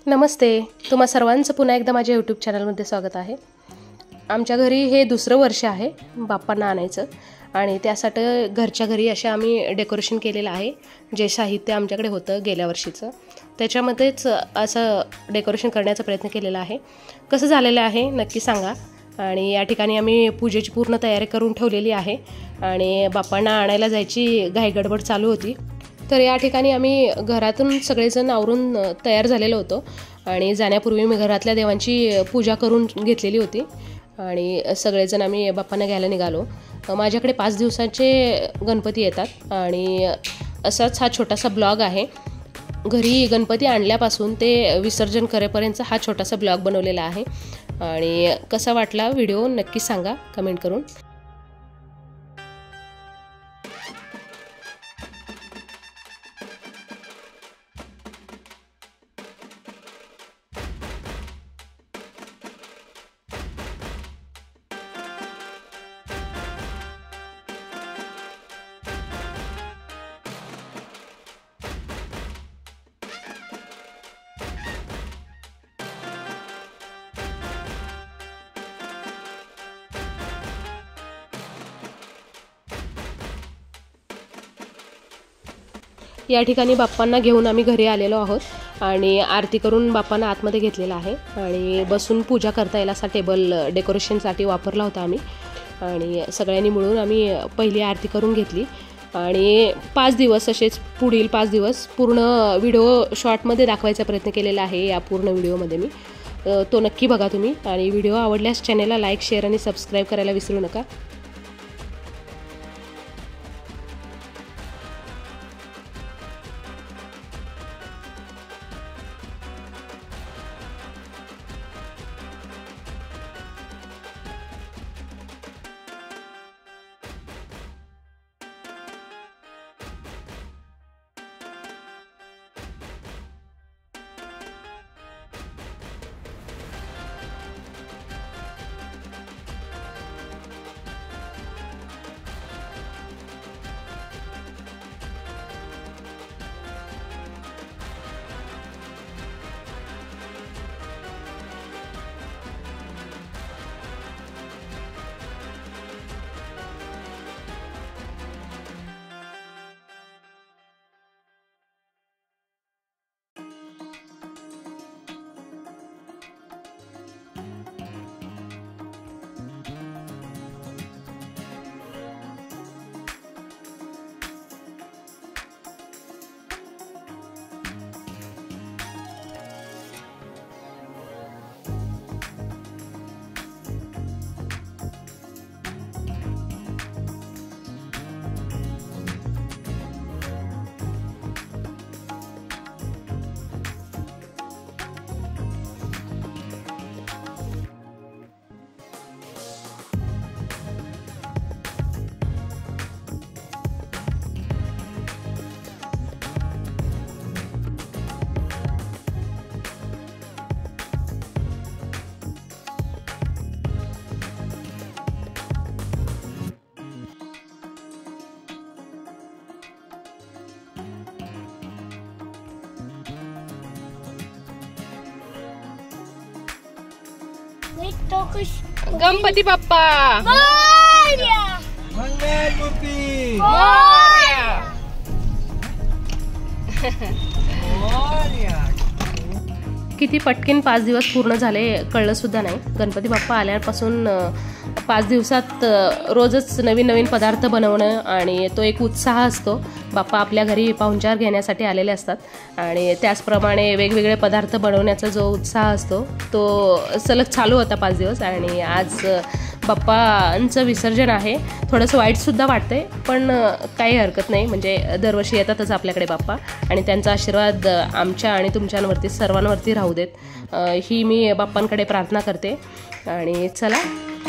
नमस्ते, तुम्हा सर्वांचं पुन्हा एकदा माझ्या यूट्यूब चॅनलमध्ये स्वागत आहे। आमच्या घरी हे दुसरं वर्ष आहे बाप्पांना आणायचं आणि त्यासाठी घरच्या घरी अशा आम्ही डेकोरेशन केलेलं आहे। जे साहित्य आमच्याकडे होतं गेल्या वर्षीचं त्याच्यामध्येच असं डेकोरेशन करण्याचा प्रयत्न केलेला आहे। कसं झालेलं आहे नक्की सांगा। आणि या ठिकाणी आम्ही पूजेची पूर्ण तयारी करून ठेवलेली आहे आणि बाप्पांना आणायला जायची घाईगडबड चालू होती। तर या ठिकाणी आम्ही घरातून सगळेजण आवरून तयार झालेलो होतो आणि जाण्यापूर्वी मी घरातल्या देवांची पूजा करून घेतलेली होती आणि सगळेजण आम्ही बाप्पांना घ्यायला निघालो। माझ्याकडे 5 दिवसांचे गणपती येतात आणि असाच हा छोटासा ब्लॉग आहे। घरी गणपती आणल्यापासून ते विसर्जन करेपर्यंत हा छोटासा ब्लॉग बनवलेला आहे आणि कसा वाटला व्हिडिओ नक्की सांगा कमेंट करून। या ठिकाणी बाप्पांना घेऊन आम्ही घरी आलेलो आहोत आणि आरती करून बाप्पांना आतमध्ये घेतलेला आहे आणि बसून पूजा करता येईल असा टेबल डेकोरेशनसाठी वापरला होता आम्ही आणि सगळ्यांनी मिळून आम्ही पहिली आरती करून घेतली आणि 5 दिवस असेच पुढील 5 दिवस पूर्ण व्हिडिओ शॉर्टमध्ये दाखवायचा प्रयत्न केलेला आहे। या पूर्ण व्हिडिओमध्ये मी तो नक्की बघा तुम्ही आणि व्हिडिओ आवडल्यास चॅनलला लाईक शेअर आणि सबस्क्राईब करायला विसरू नका। गणपती बाप्पा मोरया मंगलमूर्ती मोरया। किती पटकन 5 दिवस पूर्ण झाले कळलं सुद्धा नाही। गणपती बाप्पा आल्यापासून 5 दिवसात रोजच नवीन नवीन पदार्थ बनवणं आणि तो एक उत्साह असतो। बाप्पा आपल्या घरी पाहुणचार घेण्यासाठी आलेले असतात आणि त्याचप्रमाणे वेगवेगळे पदार्थ बनवण्याचा जो उत्साह असतो तो सलग चालू होता 5 दिवस आणि आज बाप्पांचं विसर्जन आहे। थोडंसं वाईटसुद्धा वाटतंय पण काही हरकत नाही, म्हणजे दरवर्षी येतातच आपल्याकडे बाप्पा आणि त्यांचा आशीर्वाद आमच्या आणि तुमच्यांवरती सर्वांवरती राहू देत ही मी बाप्पांकडे प्रार्थना करते। आणि चला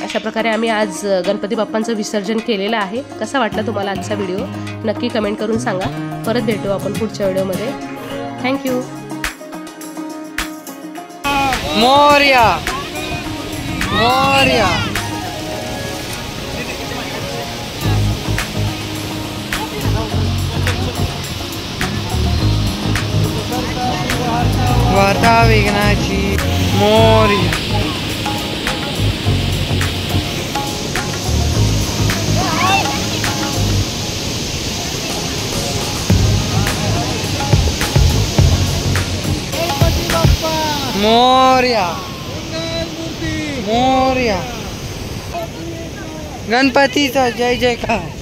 अशा प्रकारे आम्ही आज गणपती बाप्पांचं विसर्जन केलेलं आहे। कसा वाटला तुम्हाला आजचा व्हिडिओ नक्की कमेंट करून सांगा। परत भेटू आपण पुढच्या व्हिडिओमध्ये। थँक्यू। मोरया मोरया। वार्ता विघ्नाची मोरया. मोरया मोरया. गणपतीचा जय जयकार.